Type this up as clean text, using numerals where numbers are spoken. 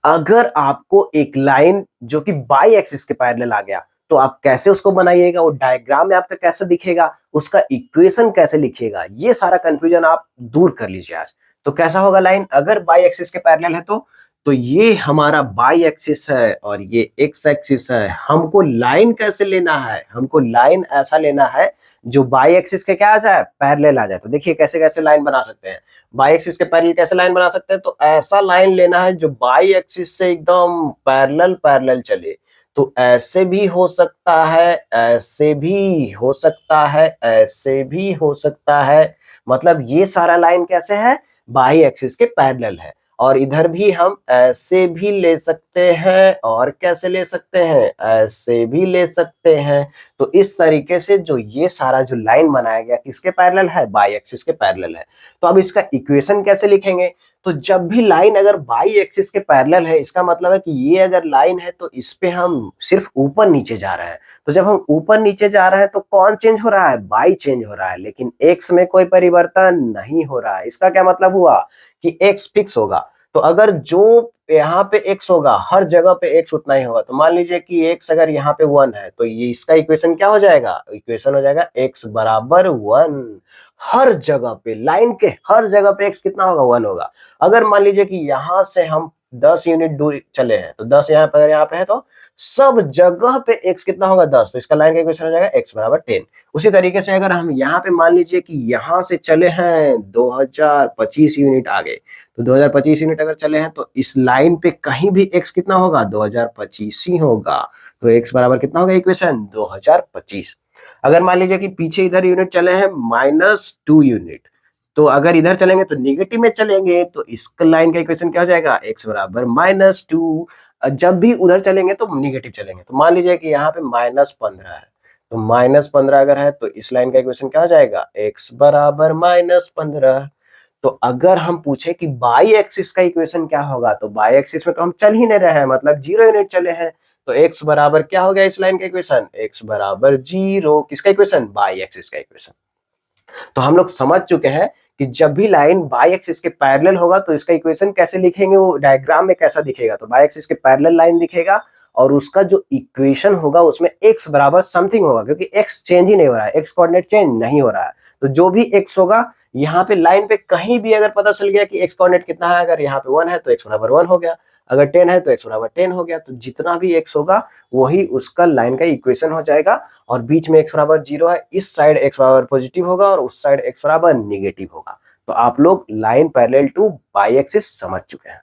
अगर आपको एक लाइन जो कि बाई एक्सिस के पैरेलल आ गया तो आप कैसे उसको बनाइएगा, वो डायग्राम में आपका कैसे दिखेगा, उसका इक्वेशन कैसे लिखिएगा, ये सारा कंफ्यूजन आप दूर कर लीजिए आज। तो कैसा होगा लाइन अगर बाई एक्सिस के पैरेलल है तो ये हमारा बाई एक्सिस है और ये एक्स एक्सिस है। हमको लाइन कैसे लेना है, हमको लाइन ऐसा लेना है जो बाई एक्सिस के क्या आ जाए, पैरेलल आ जाए। तो देखिए कैसे कैसे लाइन बना सकते हैं, बाई एक्सिस के पैरेलल कैसे लाइन बना सकते हैं, तो ऐसा लाइन लेना है जो बाई एक्सिस से एकदम पैरेलल पैरेलल चले। तो ऐसे भी हो सकता है, ऐसे भी हो सकता है, ऐसे भी हो सकता है। मतलब ये सारा लाइन कैसे है, बाई एक्सिस के पैरेलल है। और इधर भी हम ऐसे भी ले सकते हैं और कैसे ले सकते हैं, ऐसे भी ले सकते हैं। तो इस तरीके से जो ये सारा जो लाइन बनाया गया किसके पैरेलल है, बाई एक्सिस के पैरेलल है। तो अब इसका इक्वेशन कैसे लिखेंगे, तो जब भी लाइन अगर बाई एक्सिस के पैरेलल है इसका मतलब है कि ये अगर लाइन है तो इस पे हम सिर्फ ऊपर नीचे जा रहे हैं। तो जब हम ऊपर नीचे जा रहे हैं तो कौन चेंज हो रहा है, बाई चेंज हो रहा है, लेकिन एक्स में कोई परिवर्तन नहीं हो रहा है। इसका क्या मतलब हुआ कि एक्स फिक्स होगा। तो अगर जो यहाँ पे x होगा हर जगह पे x उतना ही होगा। तो मान लीजिए कि x अगर यहाँ पे 1 है तो ये इसका इक्वेशन क्या हो जाएगा, इक्वेशन हो जाएगा x बराबर 1। हर जगह पे लाइन के हर जगह पे x कितना होगा, 1 होगा। अगर मान लीजिए कि यहाँ से हम 10 यूनिट दूर चले हैं तो 10 यहाँ पे, अगर यहाँ पे है तो सब जगह पे x कितना होगा, 10। तो इसका लाइन का इक्वेशन हो जाएगा x बराबर 10। उसी तरीके से अगर हम यहाँ पे मान लीजिए कि यहाँ से चले हैं 2025 यूनिट आगे, तो 2025 यूनिट अगर चले हैं तो इस लाइन पे कहीं भी x कितना होगा, 2025 ही होगा। तो x बराबर कितना होगा, इक्वेशन 2025। अगर मान लीजिए कि पीछे इधर यूनिट चले हैं -2 यूनिट, तो अगर इधर चलेंगे तो निगेटिव में चलेंगे तो इस लाइन का इक्वेशन क्या हो जाएगा, x बराबर -2। जब भी उधर चलेंगे तो निगेटिव चलेंगे। तो मान लीजिए कि यहाँ पे -15 है, तो -15 अगर है तो इस लाइन का इक्वेशन क्या हो जाएगा, x बराबर -15। तो अगर हम पूछे कि बाई एक्सिस का इक्वेशन क्या होगा, तो बाई एक्सिस में तो हम चल ही नहीं रहे हैं, मतलब 0 यूनिट चले हैं। तो x बराबर क्या हो गया इस लाइन का इक्वेशन, x बराबर 0। किसका इक्वेशन, बाई एक्सिस का इक्वेशन। तो हम लोग समझ चुके हैं कि जब भी लाइन बाई एक्सिस के पैरेलल होगा तो इसका इक्वेशन कैसे लिखेंगे, वो डायग्राम में कैसा दिखेगा। तो बाई एक्सिस के पैरेलल लाइन दिखेगा और उसका जो इक्वेशन होगा उसमें x बराबर समथिंग होगा, क्योंकि x चेंज ही नहीं हो रहा है, x कोऑर्डिनेट चेंज नहीं हो रहा है। तो जो भी x होगा यहाँ पे लाइन पे कहीं भी अगर पता चल गया कि x कोऑर्डिनेट कितना है, अगर यहाँ पे 1 है तो x बराबर 1 हो गया, अगर 10 है तो x बराबर 10 हो गया। तो जितना भी x होगा वही उसका लाइन का इक्वेशन हो जाएगा। और बीच में x बराबर 0 है, इस साइड x बराबर पॉजिटिव होगा और उस साइड x बराबर निगेटिव होगा। तो आप लोग line parallel two by axis समझ चुके हैं।